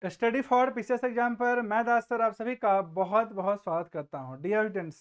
Study for PCS exam पर मैं दास sir आप सभी का बहुत बहुत स्वागत करता हूं। Dear students,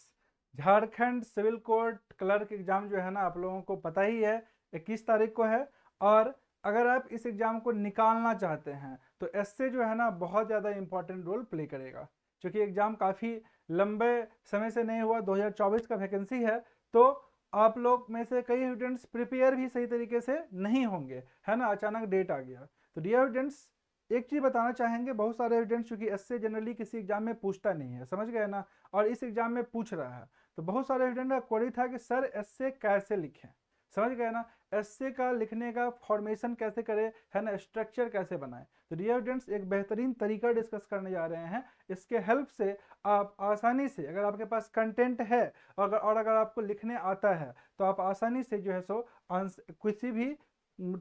Jharkhand civil court clerk exam जो है ना, आप लोगों को पता ही है 21 तारीख को है। और अगर आप इस एग्जाम को निकालना चाहते हैं तो एससे जो है ना बहुत ज़्यादा इंपॉर्टेंट रोल प्ले करेगा, क्योंकि एग्जाम काफ़ी लंबे समय से नहीं हुआ, 2024 का वैकेंसी है। तो आप लोग में से कई स्टूडेंट्स प्रिपेयर भी सही तरीके से नहीं होंगे, है ना, अचानक डेट आ गया। तो डियर स्टूडेंट्स, एक चीज बताना चाहेंगे, बहुत सारे एविडेंस चूंकि एससे जनरली किसी एग्जाम में पूछता नहीं है, समझ गए ना, और इस एग्जाम में पूछ रहा है। तो बहुत सारे एविडेंस का क्वेरी था कि सर एससे कैसे लिखें, समझ गए ना, एससे का लिखने का फॉर्मेशन कैसे करें, है ना, स्ट्रक्चर कैसे बनाएं। तो डियर स्टूडेंट्स, एक बेहतरीन तरीका डिस्कस करने जा रहे हैं। इसके हेल्प से आप आसानी से, अगर आपके पास कंटेंट है और अगर आपको लिखने आता है, तो आप आसानी से जो है सो किसी भी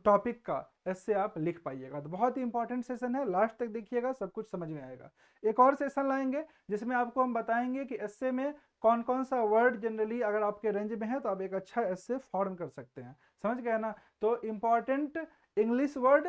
टॉपिक का ऐसे आप लिख पाइएगा। तो बहुत ही इंपॉर्टेंट सेशन है, लास्ट तक देखिएगा, सब कुछ समझ में आएगा। एक और सेशन लाएंगे जिसमें आपको हम बताएंगे कि एस्से में कौन कौन सा वर्ड जनरली अगर आपके रेंज में है तो आप एक अच्छा एस्से फॉर्म कर सकते हैं, समझ गए ना। तो important English word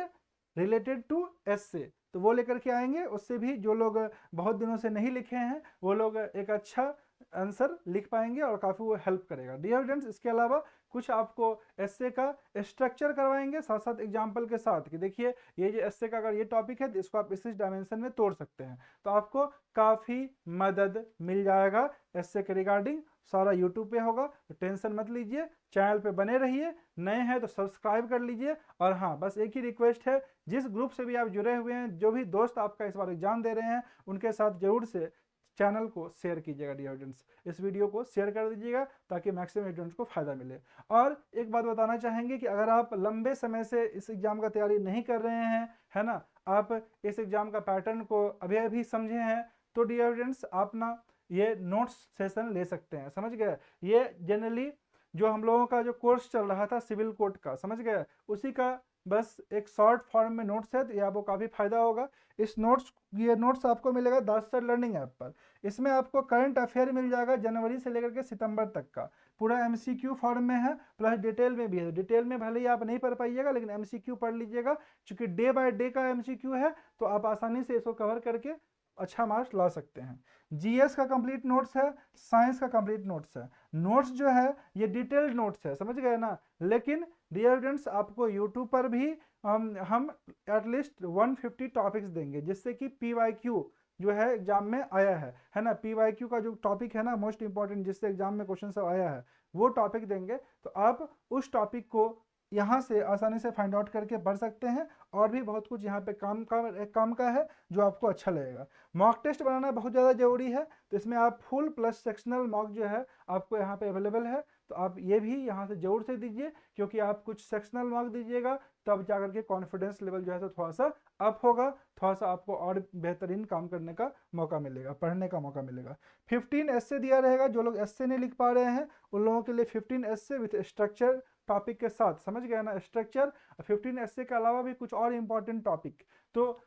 related to essay, तो वो लेकर के आएंगे। उससे भी जो लोग बहुत दिनों से नहीं लिखे हैं वो लोग एक अच्छा आंसर लिख पाएंगे और काफ़ी वो हेल्प करेगा। डियर स्टूडेंट्स, इसके अलावा कुछ आपको एस्से का स्ट्रक्चर करवाएंगे साथ साथ एग्जाम्पल के साथ, कि देखिए ये जो एस्से का अगर ये टॉपिक है तो इसको आप इस डायमेंशन में तोड़ सकते हैं। तो आपको काफ़ी मदद मिल जाएगा एस्से के रिगार्डिंग। सारा यूट्यूब पे होगा, तो टेंशन मत लीजिए, चैनल पे बने रहिए, नए हैं तो सब्सक्राइब कर लीजिए। और हाँ, बस एक ही रिक्वेस्ट है, जिस ग्रुप से भी आप जुड़े हुए हैं, जो भी दोस्त आपका इस बार एग्जाम दे रहे हैं, उनके साथ जरूर से चैनल को शेयर कीजिएगा। डियर स्टूडेंट्स, इस वीडियो को शेयर कर दीजिएगा ताकि मैक्सिमम स्टूडेंट्स को फायदा मिले। और एक बात बताना चाहेंगे कि अगर आप लंबे समय से इस एग्जाम का तैयारी नहीं कर रहे हैं, है ना, आप इस एग्जाम का पैटर्न को अभी अभी समझे हैं, तो डियर स्टूडेंट्स आप ना ये नोट्स सेशन ले सकते हैं, समझ गए। ये जनरली जो हम लोगों का जो कोर्स चल रहा था सिविल कोर्ट का, समझ गए, उसी का बस एक शॉर्ट फॉर्म में नोट्स है, तो ये आपको काफ़ी फायदा होगा। ये नोट्स आपको मिलेगा दास सर लर्निंग ऐप पर। इसमें आपको करंट अफेयर मिल जाएगा जनवरी से लेकर के सितंबर तक का, पूरा एमसीक्यू फॉर्म में है, प्लस डिटेल में भी है। डिटेल में भले ही आप नहीं पढ़ पाइएगा, लेकिन एमसीक्यू पढ़ लीजिएगा, क्योंकि डे बाय डे का एमसीक्यू है, तो आप आसानी से इसको कवर करके अच्छा मार्क्स ला सकते हैं। जीएस का कंप्लीट नोट्स है, साइंस का कंप्लीट नोट्स है। नोट्स जो है ये डिटेल्ड नोट्स है, समझ गए ना। लेकिन डियर स्टूडेंट्स, आपको यूट्यूब पर भी हम एटलीस्ट 150 टॉपिक्स देंगे, जिससे कि पीवाईक्यू जो है एग्जाम में आया है ना, पीवाईक्यू का जो टॉपिक है ना मोस्ट इंपॉर्टेंट, जिससे एग्जाम में क्वेश्चन सब आया है, वो टॉपिक देंगे। तो आप उस टॉपिक को यहाँ से आसानी से फाइंड आउट करके पढ़ सकते हैं। और भी बहुत कुछ यहाँ पे काम का है जो आपको अच्छा लगेगा। मॉक टेस्ट बनाना बहुत ज़्यादा जरूरी है, तो इसमें आप फुल प्लस सेक्शनल मॉक जो है आपको यहाँ पे अवेलेबल है, तो आप ये भी यहाँ से जरूर से दीजिए, क्योंकि आप कुछ सेक्शनल मॉक दीजिएगा तब जाकर के कॉन्फिडेंस लेवल जो है तो थोड़ा सा अप होगा, थोड़ा सा आपको और बेहतरीन काम करने का मौका मिलेगा, पढ़ने का मौका मिलेगा। 15 एस्से दिया रहेगा, जो लोग एस्से नहीं लिख पा रहे हैं उन लोगों के लिए 15 एस्से विथ स्ट्रक्चर टॉपिक के साथ, समझ गए ना, स्ट्रक्चर 15 एस्से के अलावा भी कुछ और इंपॉर्टेंट टॉपिक। तो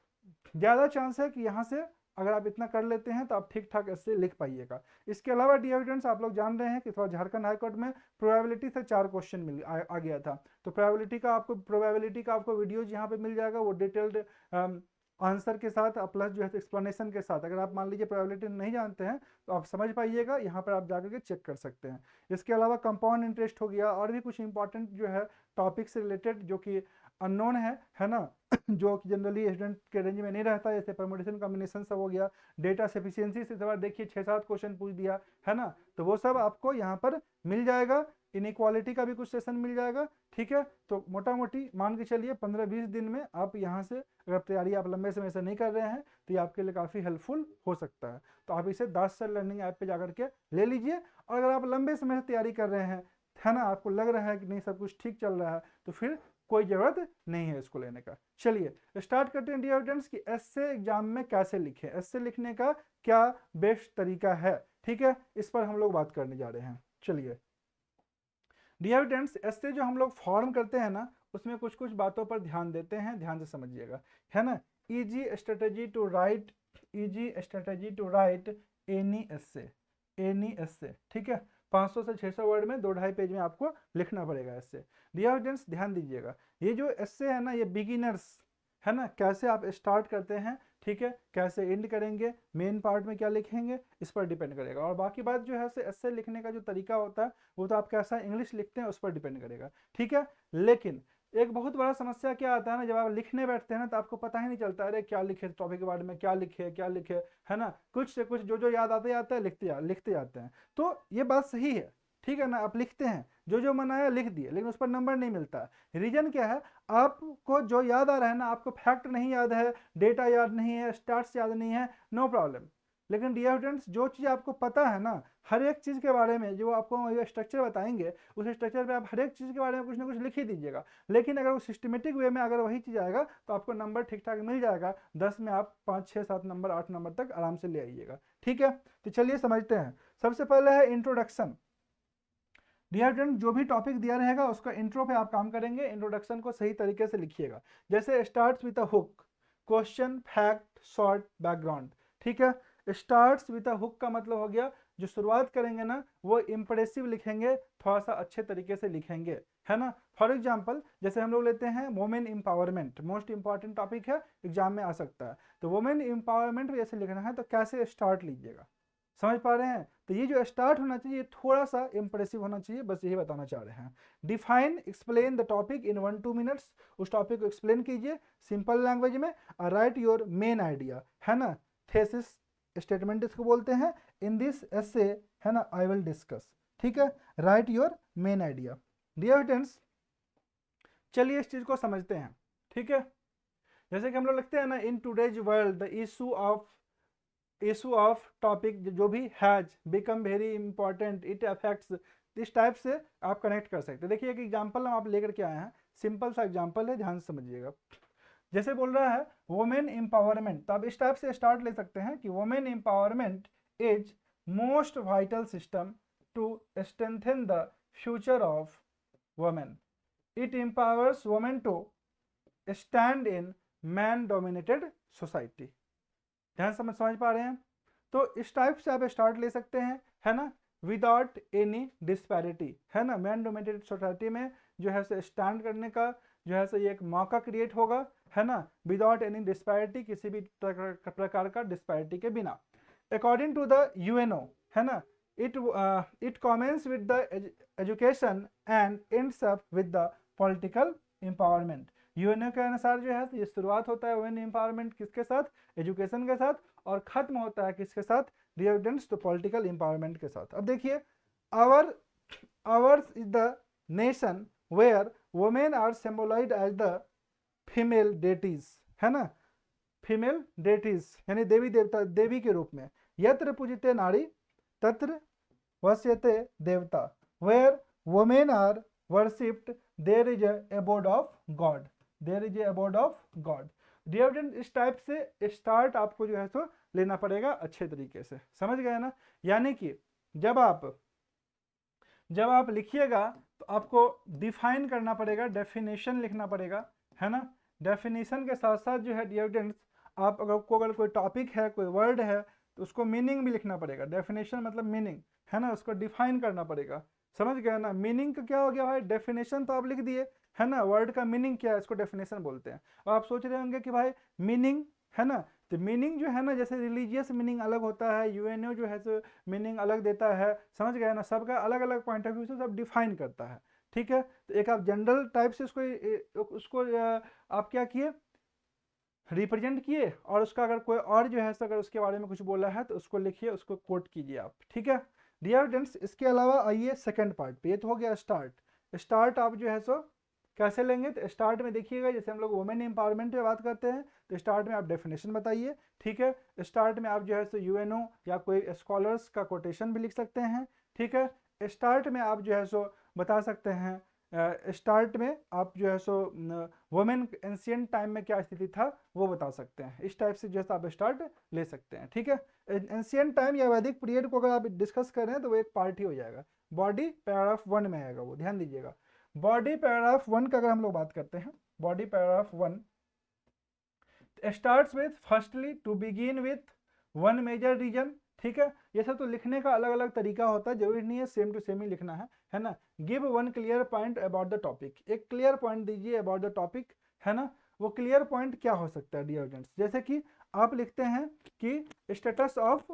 ज़्यादा चांस है कि यहाँ से अगर आप इतना कर लेते हैं तो आप ठीक ठाक ऐसे लिख पाइएगा। इसके अलावा डियर स्टूडेंट्स, आप लोग जान रहे हैं कि थोड़ा झारखंड हाईकोर्ट में प्रोबेबिलिटी से 4 क्वेश्चन आ गया था। तो प्रोबेबिलिटी का आपको वीडियोज यहाँ पे मिल जाएगा, वो डिटेल्ड आंसर के साथ प्लस जो है एक्सप्लेनेशन के साथ। अगर आप मान लीजिए प्रोबेबिलिटी नहीं जानते हैं तो आप समझ पाइएगा, यहाँ पर आप जाकर के चेक कर सकते हैं। इसके अलावा कंपाउंड इंटरेस्ट हो गया, और भी कुछ इंपॉर्टेंट जो है टॉपिक से रिलेटेड जो कि अननोन है ना, जो कि जनरली स्टूडेंट के रेंज में नहीं रहता, जैसे परमुटेशन कॉम्बिनेशन सब हो गया। डेटा सफिशिएंसी से सवाल देखिए 6-7 क्वेश्चन पूछ दिया, है ना, तो वो सब आपको यहाँ पर मिल जाएगा। इनइक्वालिटी का भी कुछ सेशन मिल जाएगा, ठीक है। तो मोटा मोटी मान के चलिए 15-20 दिन में आप यहाँ से, अगर तैयारी आप लंबे समय से नहीं कर रहे हैं तो ये आपके लिए काफ़ी हेल्पफुल हो सकता है। तो आप इसे दास सर लर्निंग ऐप पे जाकर के ले लीजिए। और अगर आप लंबे समय से तैयारी कर रहे हैं, है ना, आपको लग रहा है कि नहीं सब कुछ ठीक चल रहा है, तो फिर कोई ज़रूरत नहीं है इसको लेने का। चलिए स्टार्ट करते हैं डियर स्टूडेंट्स कि एस्से एग्जाम में कैसे लिखें, एस्से लिखने का क्या बेस्ट तरीका है, ठीक है, इस पर हम लोग बात करने जा रहे हैं। चलिए डियर स्टूडेंट्स, एस्से जो हम लोग फॉर्म करते हैं ना, उसमें कुछ कुछ बातों पर ध्यान देते हैं, ध्यान से समझिएगा, है ना। Easy strategy to write any essay, ठीक है। 500 से 600 वर्ड में 2-2.5 पेज में आपको लिखना पड़ेगा एस्से। डियर स्टूडेंट्स ध्यान दीजिएगा, ये जो एस्से है ना, ये बिगिनर्स, है ना, कैसे आप स्टार्ट करते हैं ठीक है, कैसे एंड करेंगे, मेन पार्ट में क्या लिखेंगे, इस पर डिपेंड करेगा। और बाकी बात जो है ऐसे लिखने का जो तरीका होता है वो तो आप कैसा इंग्लिश लिखते हैं उस पर डिपेंड करेगा, ठीक है। लेकिन एक बहुत बड़ा समस्या क्या आता है ना, जब आप लिखने बैठते हैं ना तो आपको पता ही नहीं चलता, अरे क्या लिखे टॉपिक के बारे में, क्या लिखे, है ना, कुछ से कुछ जो याद आते जाता है लिखते जाते हैं। तो ये बात सही है, ठीक है ना, आप लिखते हैं, जो मन आया लिख दिए, लेकिन उस पर नंबर नहीं मिलता। रीजन क्या है, आपको जो याद आ रहा है ना, आपको फैक्ट नहीं याद है, डेटा याद नहीं है, स्टार्ट्स याद नहीं है, नो प्रॉब्लम। लेकिन डियर स्टूडेंट्स, जो चीज़ आपको पता है ना, हर एक चीज़ के बारे में जो आपको स्ट्रक्चर बताएंगे, उस स्ट्रक्चर पे आप हर एक चीज़ के बारे में कुछ ना कुछ लिख ही दीजिएगा। लेकिन अगर वो सिस्टमेटिक वे में अगर वही चीज़ आएगा तो आपको नंबर ठीक ठाक मिल जाएगा, 10 में आप 5, 6, 7 नंबर, 8 नंबर तक आराम से ले आइएगा, ठीक है। तो चलिए समझते हैं। सबसे पहले है इंट्रोडक्शन। डियर स्टूडेंट, जो भी टॉपिक दिया रहेगा उसका इंट्रो पे आप काम करेंगे, इंट्रोडक्शन को सही तरीके से लिखिएगा। जैसे starts with a hook, question, fact, short, background, ठीक है। स्टार्ट्स विद अ हुक का मतलब हो गया जो शुरुआत करेंगे ना वो इंप्रेसिव लिखेंगे, थोड़ा सा अच्छे तरीके से लिखेंगे, है ना। फॉर एग्जाम्पल जैसे हम लोग लेते हैं women empowerment, most important topic है, एग्जाम में आ सकता है। तो वुमेन एम्पावरमेंट जैसे लिखना है तो कैसे स्टार्ट लीजिएगा, समझ पा रहे हैं। तो ये जो स्टार्ट होना चाहिए थोड़ा सा इंप्रेसिव होना चाहिए, बस यही बताना चाह रहे हैं। Define explain the topic in 1-2 minutes, उस टॉपिक को एक्सप्लेन कीजिए सिंपल लैंग्वेज में। राइट योर मेन आइडिया, है ना, थेसिस स्टेटमेंट इसको बोलते हैं। इन दिस एसे, है ना, आई विल डिस्कस, ठीक है। Write your main idea. Dear students, चलिए इस चीज को समझते हैं, ठीक है। जैसे कि हम लोग लिखते हैं ना, in today's world the issue of topic जो भी has become very important, it affects, इस टाइप से आप कनेक्ट कर सकते हैं। देखिए एक एग्जांपल हम आप लेकर के आए हैं, सिंपल सा एग्जांपल है, ध्यान से समझिएगा। जैसे बोल रहा है वुमेन एम्पावरमेंट, तो आप इस टाइप से स्टार्ट ले सकते हैं कि women empowerment is most vital system to strengthen the future of women, it empowers women to stand in man dominated society. ध्यान समझ पा रहे हैं। तो इस टाइप से आप स्टार्ट ले सकते हैं, है ना, विदाउट एनी डिस्पैरिटी, है ना। मैन डोमिनेटेड सोसाइटी में जो है सो स्टैंड करने का जो है सो ये एक मौका क्रिएट होगा, है ना, विदाउट एनी डिस्पैरिटी, किसी भी प्रकार का डिस्पैरिटी के बिना। अकॉर्डिंग टू द यूएनओ, है ना, it commences with the education and ends up with the political empowerment. UNO के अनुसार जो है ये शुरुआत होता है वुमेन एम्पावरमेंट किसके साथ, एजुकेशन के साथ, और खत्म होता है किसके साथ, डियर स्टूडेंट्स, तो पॉलिटिकल एम्पावरमेंट के साथ। अब देखिए, ours is the nation where women are symbolised as the female deities, है ना, फीमेल डेटीज यानी देवी देवता, देवी के रूप में। यत्र पूजिते नारी तत्र वस्यते देवता, where women are worshipped there is abode of God, there is abode of God. Dear student, इस टाइप से स्टार्ट आपको जो है तो लेना पड़ेगा अच्छे तरीके से, समझ गए ना। यानी कि जब आप लिखिएगा तो आपको डिफाइन करना पड़ेगा, डेफिनेशन लिखना पड़ेगा, है ना। डेफिनेशन के साथ साथ जो है डियर स्टूडेंट्स, आप अगर कोई टॉपिक है, कोई वर्ड है, तो उसको मीनिंग भी लिखना पड़ेगा। डेफिनेशन मतलब मीनिंग, है ना, उसको डिफाइन करना पड़ेगा, समझ गए ना। मीनिंग का क्या हो गया भाई, डेफिनेशन तो आप लिख दिए, है ना, वर्ड का मीनिंग क्या है, इसको डेफिनेशन बोलते हैं। और आप सोच रहे होंगे कि भाई मीनिंग, है ना, तो मीनिंग जो है ना, जैसे रिलीजियस मीनिंग अलग होता है, यूएनओ जो है सो मीनिंग अलग देता है, समझ गए ना, सबका अलग अलग पॉइंट ऑफ व्यू से सब डिफाइन करता है, ठीक है। तो एक आप जनरल टाइप से उसको आप क्या किए, रिप्रेजेंट किए, और उसका अगर कोई और जो है अगर उसके बारे में कुछ बोला है तो उसको लिखिए, उसको कोट कीजिए आप, ठीक है। डियर स्टूडेंट्स, इसके अलावा आइए सेकंड पार्ट पे, ये तो हो गया स्टार्ट आप जो है सो कैसे लेंगे। तो स्टार्ट में देखिएगा, जैसे हम लोग वुमेन एम्पावरमेंट पे बात करते हैं तो स्टार्ट में आप डेफिनेशन बताइए, ठीक है। स्टार्ट में आप जो है सो यूएनओ या कोई स्कॉलर्स का कोटेशन भी लिख सकते हैं, ठीक है। स्टार्ट में आप जो है सो बता सकते हैं, स्टार्ट में आप जो है सो वुमेन एंशिएंट टाइम में क्या स्थिति था वो बता सकते हैं। इस टाइप से जो है आप स्टार्ट ले सकते हैं, ठीक है। एंशिएंट टाइम या वैदिक पीरियड को अगर आप डिस्कस कर रहे हैं तो वो एक पार्ट ही हो जाएगा, बॉडी पैराग्राफ 1 में आएगा वो, ध्यान दीजिएगा। बॉडी पैराग्राफ 1 का अगर हम लोग बात करते हैं, body paragraph 1 starts with firstly to begin with one major reason, ठीक है। ये सब तो लिखने का अलग अलग तरीका होता है, जरूरी नहीं है सेम टू सेम ही लिखना है ना। Give one clear point about the topic, एक क्लियर पॉइंट दीजिए अबाउट द टॉपिक, है ना। वो क्लियर पॉइंट क्या हो सकता है डियर स्टूडेंट्स, जैसे कि आप लिखते हैं कि status of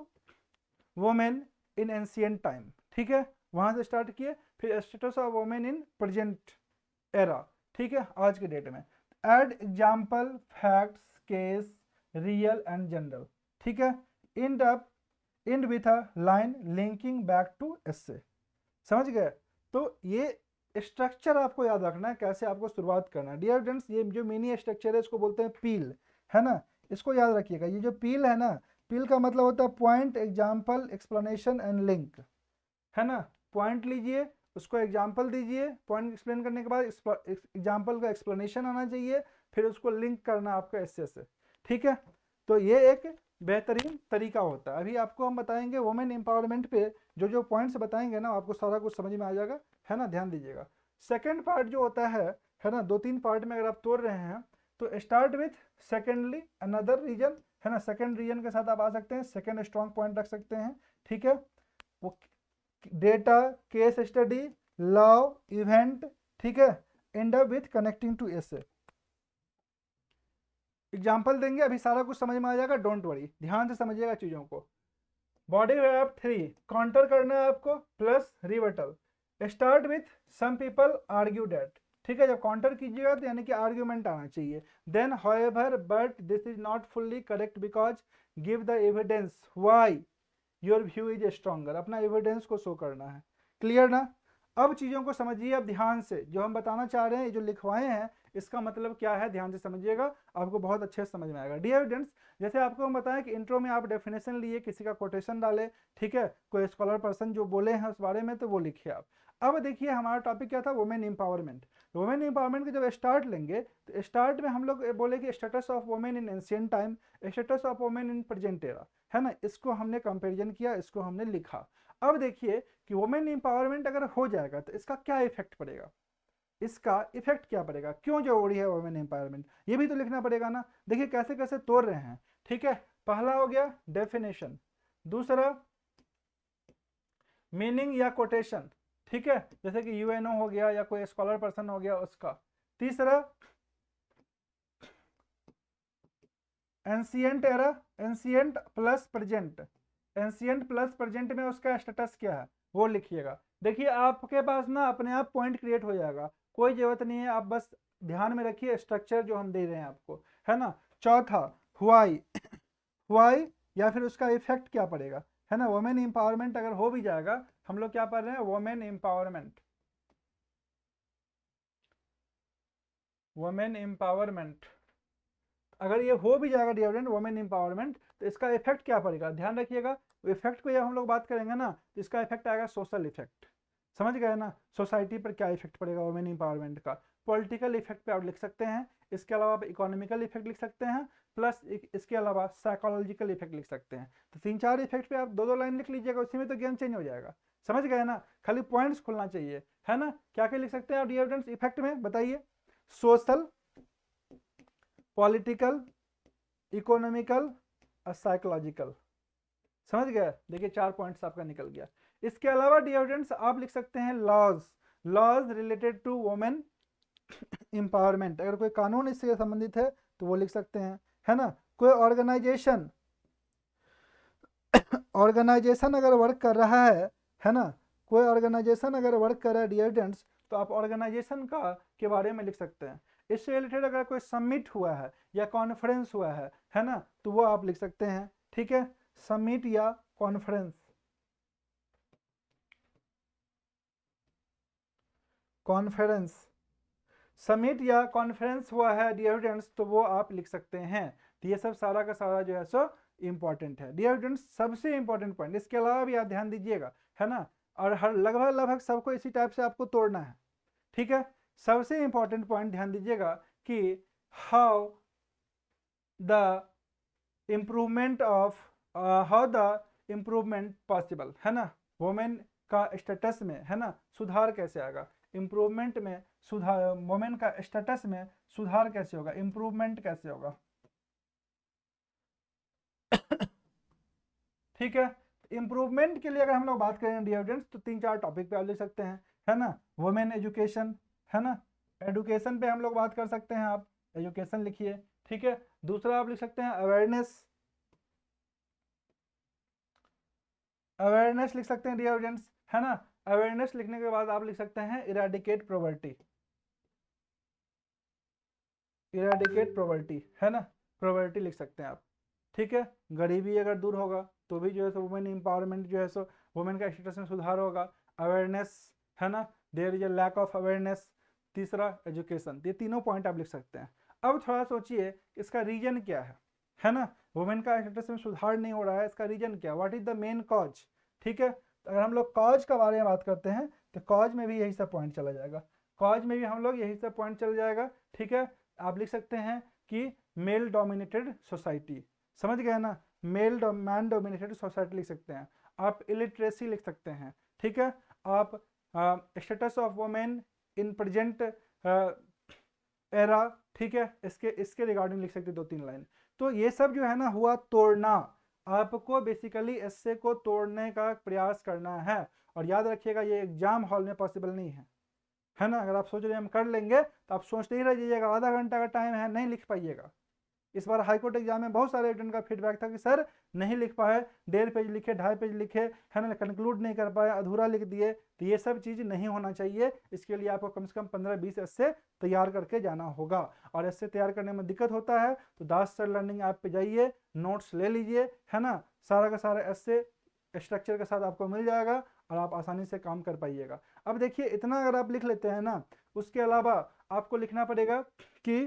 women in ancient time, ठीक है, वहां से स्टार्ट किए, फिर status of women in present era, ठीक है, आज के डेट में। Add example, facts, case, real and general, ठीक है, end with a line linking back to essay. समझ गए? तो ये स्ट्रक्चर आपको याद रखना है, कैसे आपको शुरुआत करना है। डियर स्टूडेंट्स, ये जो मिनी स्ट्रक्चर है इसको बोलते हैं पील, है ना, इसको याद रखिएगा। ये जो पील है ना, पील का मतलब होता है point, example, explanation and link, है ना। पॉइंट लीजिए, उसको एग्जाम्पल दीजिए, पॉइंट एक्सप्लेन करने के बाद एग्जाम्पल का एक्सप्लेनेशन आना चाहिए, फिर उसको लिंक करना आपको ऐसे से, ठीक है। तो ये एक बेहतरीन तरीका होता है। अभी आपको हम बताएंगे वुमेन एम्पावरमेंट पे, जो जो पॉइंट्स बताएंगे ना, आपको सारा कुछ समझ में आ जाएगा, है ना, ध्यान दीजिएगा। सेकेंड पार्ट जो होता है ना, 2-3 पार्ट में अगर आप तोड़ रहे हैं तो start with secondly another reason, है ना, सेकेंड रीजन के साथ आप आ सकते हैं, सेकेंड स्ट्रॉन्ग पॉइंट रख सकते हैं, ठीक है। वो data, case study, law, event, ठीक है, end up with connecting to essay. Example देंगे, अभी सारा कुछ समझ में आ जाएगा, डोंट वरी, ध्यान से समझिएगा चीजों को। बॉडी वेब 3 काउंटर करना है आपको, plus rebuttal. Start with some people argue that, ठीक है, जब काउंटर कीजिएगा तो यानी कि आर्ग्यूमेंट आना चाहिए। Then however but this is not fully correct because give the evidence why your view is stronger, अपना एविडेंस को शो करना है। क्लियर ना? अब चीज़ों को समझिए, अब ध्यान से जो हम बताना चाह रहे हैं, जो लिखवाए हैं, इसका मतलब क्या है, ध्यान से समझिएगा, आपको बहुत अच्छे से समझ में आएगा। डियर स्टूडेंट्स, जैसे आपको हम बताएं कि इंट्रो में आप डेफिनेशन लिए, किसी का कोटेशन डाले, ठीक है, कोई स्कॉलर पर्सन जो बोले हैं उस बारे में, तो वो लिखिए आप। अब देखिए हमारा टॉपिक क्या था, वुमेन एम्पावरमेंट। वुमेन एम्पावरमेंट के जब स्टार्ट लेंगे तो स्टार्ट में हम लोग बोले कि status of women in ancient time, status of women in present era, है ना, इसको हमने कंपैरिजन किया, इसको हमने लिखा। अब देखिए कि वुमेन एम्पावरमेंट अगर हो जाएगा तो इसका क्या इफेक्ट पड़ेगा, इसका इफेक्ट क्या पड़ेगा, क्यों जरूरी है वुमेन एम्पावरमेंट, ये भी तो लिखना पड़ेगा ना। देखिए कैसे कैसे तोड़ रहे हैं, ठीक है। पहला हो गया डेफिनेशन, दूसरा मीनिंग या कोटेशन, ठीक है, जैसे कि यूएनओ हो गया या कोई स्कॉलर पर्सन हो गया उसका। तीसरा ancient era, ancient plus present, ancient plus present में उसका स्टेटस क्या है वो लिखिएगा। देखिए आपके पास ना अपने आप पॉइंट क्रिएट हो जाएगा, कोई जरूरत नहीं है, आप बस ध्यान में रखिए स्ट्रक्चर जो हम दे रहे हैं आपको, है ना। चौथा व्हाई, व्हाई या फिर उसका इफेक्ट क्या पड़ेगा, है ना। वुमेन एम्पावरमेंट अगर हो भी जाएगा, हम लोग क्या पढ़ रहे हैं, वुमेन एम्पावरमेंट, वुमेन एम्पावरमेंट अगर ये हो भी जाएगा डियर वुमेन एम्पावरमेंट, तो इसका इफेक्ट क्या पड़ेगा, ध्यान रखिएगा। इफेक्ट को जब हम लोग बात करेंगे ना, तो इसका इफेक्ट आएगा सोशल इफेक्ट, समझ गए ना, सोसाइटी पर क्या इफेक्ट पड़ेगा वुमेन एम्पावरमेंट का। पॉलिटिकल इफेक्ट पे आप लिख सकते हैं, इसके अलावा आप इकोनॉमिकल इफेक्ट लिख सकते हैं, प्लस इसके अलावा साइकोलॉजिकल इफेक्ट लिख सकते हैं। तो 3-4 इफेक्ट पे आप 2-2 लाइन लिख लीजिएगा, उसी में तो गेम चेंज हो जाएगा। समझ गए ना, खाली पॉइंट्स खुलना चाहिए, है ना। क्या क्या लिख सकते हैं आप डियर इफेक्ट में बताइए, सोशल, पॉलिटिकल, इकोनॉमिकल और साइकोलॉजिकल। समझ गए? देखिए 4 पॉइंट्स आपका निकल गया। इसके अलावा डियर स्टूडेंट्स आप लिख सकते हैं laws, laws related to women empowerment, अगर कोई कानून इससे संबंधित है तो वो लिख सकते हैं, है ना। कोई ऑर्गेनाइजेशन, ऑर्गेनाइजेशन अगर वर्क कर रहा है ना, कोई ऑर्गेनाइजेशन अगर वर्क कर रहा है डियर स्टूडेंट्स, तो आप ऑर्गेनाइजेशन का के बारे में लिख सकते हैं। इससे रिलेटेड अगर कोई समिट हुआ है या कॉन्फ्रेंस हुआ है ना, तो वो आप लिख सकते हैं, ठीक है, समिट या कॉन्फ्रेंस, कॉन्फ्रेंस, समिट या कॉन्फ्रेंस हुआ है डियर स्टूडेंट्स, तो वो आप लिख सकते हैं। तो ये सब सारा का सारा जो है सो इंपॉर्टेंट है डियर स्टूडेंट्स, सबसे इंपॉर्टेंट पॉइंट। इसके अलावा भी आप ध्यान दीजिएगा, है ना, और हर लगभग लगभग सबको इसी टाइप से आपको तोड़ना है, ठीक है। सबसे इंपॉर्टेंट पॉइंट ध्यान दीजिएगा कि how the improvement of, how the improvement possible, है ना, वुमेन का स्टेटस में, है ना, सुधार कैसे आएगा, इम्प्रूवमेंट में सुधार, वुमेन का स्टेटस में सुधार कैसे होगा, इम्प्रूवमेंट कैसे होगा, ठीक है। इम्प्रूवमेंट के लिए अगर हम लोग बात करें डियर स्टूडेंट्स, तो 3-4 टॉपिक पे आप लिख सकते हैं, है ना। वुमेन एजुकेशन, है ना, एडुकेशन पे हम लोग बात कर सकते हैं, आप एजुकेशन लिखिए, ठीक है। दूसरा आप लिख सकते हैं अवेयरनेस, अवेयरनेस लिख सकते हैं डियर स्टूडेंट्स, है ना। अवेयरनेस लिखने के बाद आप लिख सकते हैं इरेडिकेट पॉवर्टी, इरेडिकेट पॉवर्टी, है ना, पॉवर्टी लिख सकते हैं आप, ठीक है। गरीबी अगर दूर होगा तो भी जो है सो वुमेन एम्पावरमेंट जो है सो वुमेन का स्टेटस में सुधार होगा। अवेयरनेस, है ना, there is a lack of awareness. तीसरा एजुकेशन, ये तीनों पॉइंट आप लिख सकते हैं। अब थोड़ा सोचिए इसका रीजन क्या है ना, वुमेन का स्टेटस में सुधार नहीं हो रहा है, इसका रीजन क्या, what is the main cause, ठीक है। तो अगर हम लोग कॉज के बारे में बात करते हैं तो कॉज में भी यही सब पॉइंट चला जाएगा, कॉज में भी हम लोग यही सब पॉइंट चल जाएगा, ठीक है। आप लिख सकते हैं कि मेल डोमिनेटेड सोसाइटी, समझ गए ना, मैन डोमिनेटेड सोसाइटी लिख सकते हैं। आप इलिटरेसी लिख सकते हैं, ठीक है। आप status of women in present era, ठीक है, इसके रिगार्डिंग लिख सकते हैं 2-3 लाइन। तो ये सब जो है ना हुआ तोड़ना, आपको बेसिकली एस्से को तोड़ने का प्रयास करना है। और याद रखिएगा ये एग्जाम हॉल में पॉसिबल नहीं है ना। अगर आप सोच रहे हैं हम कर लेंगे तो आप सोचते ही रह जाइएगा, आधा घंटा का टाइम है, नहीं लिख पाइएगा। इस बार हाईकोर्ट एग्जाम में बहुत सारे स्टूडेंट का फीडबैक था कि सर नहीं लिख पाए, 1.5 पेज लिखे, 2.5 पेज लिखे, है ना, कंक्लूड नहीं कर पाए, अधूरा लिख दिए। तो ये सब चीज़ नहीं होना चाहिए। इसके लिए आपको कम से कम 15-20 ऐसे तैयार करके जाना होगा। और ऐसे तैयार करने में दिक्कत होता है तो दास सर लर्निंग ऐप पे जाइए, नोट्स ले लीजिए, है ना, सारा का सारा ऐसे स्ट्रक्चर के साथ आपको मिल जाएगा और आप आसानी से काम कर पाइएगा। अब देखिए इतना अगर आप लिख लेते हैं ना, उसके अलावा आपको लिखना पड़ेगा कि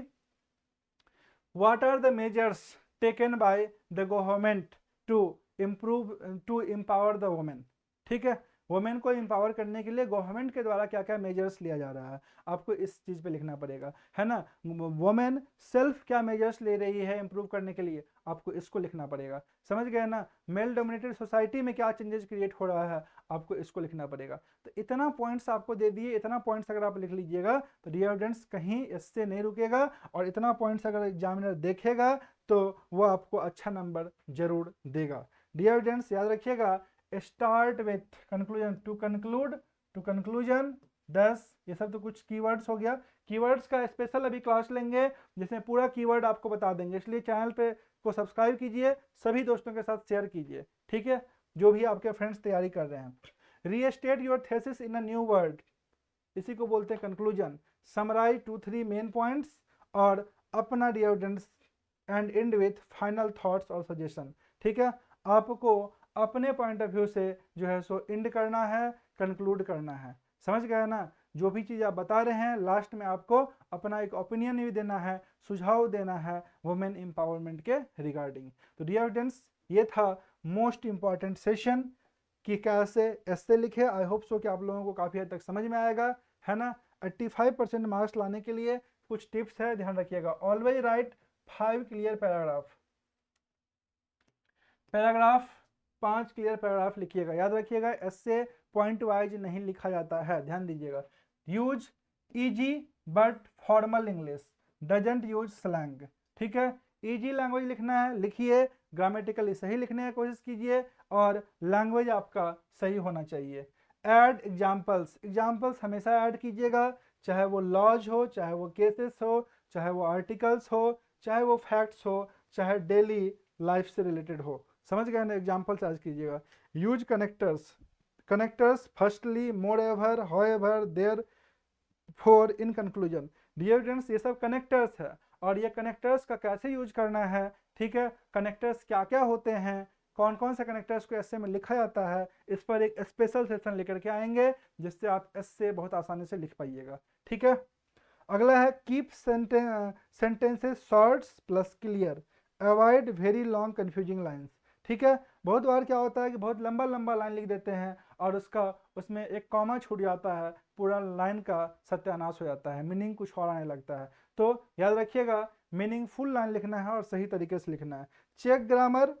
what are the measures taken by the government to empower the women, ठीक है। वुमेन को एम्पावर करने के लिए गवर्नमेंट के द्वारा क्या क्या मेजर्स लिया जा रहा है, आपको इस चीज़ पे लिखना पड़ेगा, है ना। वुमेन सेल्फ क्या मेजर्स ले रही है इम्प्रूव करने के लिए, आपको इसको लिखना पड़ेगा, समझ गए ना। मेल डोमिनेटेड सोसाइटी में क्या चेंजेस क्रिएट हो रहा है, आपको इसको लिखना पड़ेगा। तो इतना पॉइंट्स आपको दे दिए, इतना पॉइंट्स अगर आप लिख लीजिएगा तो डियर स्टूडेंट्स कहीं इससे नहीं रुकेगा। और इतना पॉइंट्स अगर एग्जामिनर देखेगा तो वो आपको अच्छा नंबर जरूर देगा। डियर स्टूडेंट्स याद रखिएगा, start with conclusion, to conclude, to conclusion 10, ये सब तो कुछ कीवर्ड्स हो गया। कीवर्ड्स का स्पेशल अभी क्लास लेंगे जिसमें पूरा कीवर्ड आपको बता देंगे, इसलिए चैनल पे को सब्सक्राइब कीजिए, सभी दोस्तों के साथ शेयर कीजिए, ठीक है, जो भी आपके फ्रेंड्स तैयारी कर रहे हैं। Restate your thesis in a new word, इसी को बोलते हैं कंक्लूजन। समराइज 2-3 मेन पॉइंट्स और अपना dear students and end with final thoughts और सजेशन, ठीक है। आपको अपने पॉइंट ऑफ व्यू से जो है सो एंड करना है, कंक्लूड करना है, समझ गए ना। जो भी चीज़ आप बता रहे हैं लास्ट में आपको अपना एक ओपिनियन भी देना है, सुझाव देना है वुमेन एम्पावरमेंट के रिगार्डिंग। तो डियर स्टूडेंट्स ये था मोस्ट इंपॉर्टेंट सेशन कि कैसे ऐसे लिखे। आई होप सो कि आप लोगों को काफ़ी हद तक समझ में आएगा, है ना। 85% मार्क्स लाने के लिए कुछ टिप्स है, ध्यान रखिएगा। Always right 5 clear paragraph, paragraph 5 clear paragraph लिखिएगा, याद रखिएगा ऐसे पॉइंट वाइज नहीं लिखा जाता है, ध्यान दीजिएगा। Use easy but formal English, doesn't use slang, ठीक है। इजी लैंग्वेज लिखना है, लिखिए, ग्रामेटिकली सही लिखने की कोशिश कीजिए और लैंग्वेज आपका सही होना चाहिए। ऐड एग्जाम्पल्स, एग्जाम्पल्स हमेशा ऐड कीजिएगा, चाहे वो लॉज हो, चाहे वो केसेस हो, चाहे वो आर्टिकल्स हो, चाहे वो फैक्ट्स हो, चाहे डेली लाइफ से रिलेटेड हो, समझ गए ना। एग्जाम्पल्स ऐड कीजिएगा। Use connectors, connectors firstly, moreover, however, therefore, in conclusion. Dear students ये सब कनेक्टर्स है और ये कनेक्टर्स का कैसे यूज करना है, ठीक है, कनेक्टर्स क्या क्या होते हैं, कौन कौन से कनेक्टर्स को एस्से में लिखा जाता है, इस पर एक स्पेशल सेशन लेकर के आएंगे जिससे आप एस्से बहुत आसानी से लिख पाइएगा, ठीक है। अगला है keep sentences shorts plus clear, avoid very long confusing lines, ठीक है। बहुत बार क्या होता है कि बहुत लंबा लंबा लाइन लिख देते हैं और उसमें एक कॉमा छूट जाता है, पूरा लाइन का सत्यानाश हो जाता है, मीनिंग कुछ और आने लगता है। तो याद रखिएगा मीनिंगफुल लाइन लिखना है और सही तरीके से लिखना है। Check grammar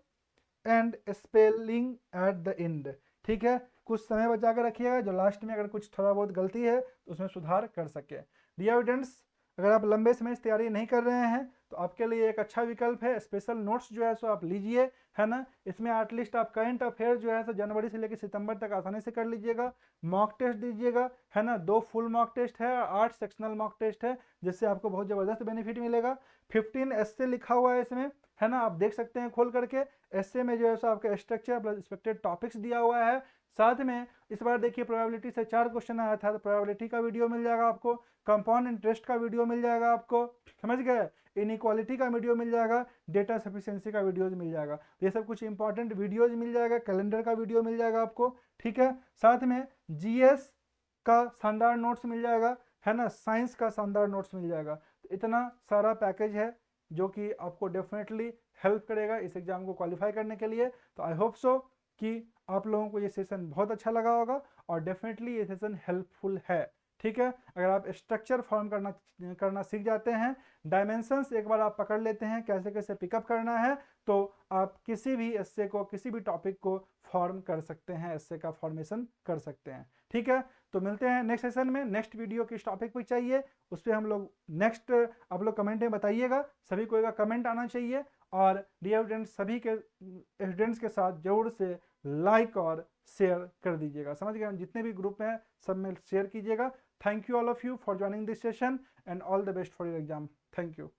and spelling at the end, ठीक है। कुछ समय बचा कर रखिएगा जो लास्ट में अगर कुछ थोड़ा बहुत गलती है तो उसमें सुधार कर सके। डियर स्टूडेंट्स अगर आप लंबे समय से तैयारी नहीं कर रहे हैं तो आपके लिए एक अच्छा विकल्प है। स्पेशल नोट्स जो है सो आप लीजिए, है ना। इसमें एटलीस्ट आप करंट अफेयर जो है सो जनवरी से लेकर सितंबर तक आसानी से कर लीजिएगा। मॉक टेस्ट दीजिएगा, है ना। 2 फुल मॉक टेस्ट है, 8 सेक्शनल मॉक टेस्ट है, जिससे आपको बहुत ज़बरदस्त बेनिफिट मिलेगा। 15 एस्से लिखा हुआ है इसमें, है ना, आप देख सकते हैं खोल करके। एस्से में जो है सो आपका स्ट्रक्चर प्लस एक्सपेक्टेड टॉपिक्स दिया हुआ है। साथ में इस बार देखिए प्रोबेबिलिटी से 4 क्वेश्चन आया था, तो प्रोबेबिलिटी का वीडियो मिल जाएगा आपको, कंपाउंड इंटरेस्ट का वीडियो मिल जाएगा आपको, समझ गए, इनइक्वालिटी का वीडियो मिल जाएगा, डेटा सफिशिएंसी का वीडियोज मिल जाएगा। ये सब कुछ इंपॉर्टेंट वीडियोज मिल जाएगा, कैलेंडर का वीडियो मिल जाएगा आपको, ठीक है। साथ में जीएस का शानदार नोट्स मिल जाएगा, है ना, साइंस का शानदार नोट्स मिल जाएगा। तो इतना सारा पैकेज है जो कि आपको डेफिनेटली हेल्प करेगा इस एग्जाम को क्वालिफाई करने के लिए। तो आई होप सो कि आप लोगों को ये सेशन बहुत अच्छा लगा होगा और डेफिनेटली ये सेशन हेल्पफुल है, ठीक है। अगर आप स्ट्रक्चर फॉर्म करना सीख जाते हैं, डायमेंशंस एक बार आप पकड़ लेते हैं कैसे कैसे पिकअप करना है, तो आप किसी भी एस्से को, किसी भी टॉपिक को फॉर्म कर सकते हैं, एस्से का फॉर्मेशन कर सकते हैं, ठीक है। तो मिलते हैं नेक्स्ट सेशन में। नेक्स्ट वीडियो किस टॉपिक पर चाहिए उस पर हम लोग नेक्स्ट, आप लोग कमेंट में बताइएगा, सभी को एक कमेंट आना चाहिए। और स्टूडेंट्स सभी के स्टूडेंट्स के साथ जरूर से लाइक और शेयर कर दीजिएगा, समझ गए, जितने भी ग्रुप हैं सब में शेयर कीजिएगा। Thank you all of you for joining this session and all the best for your exam. Thank you.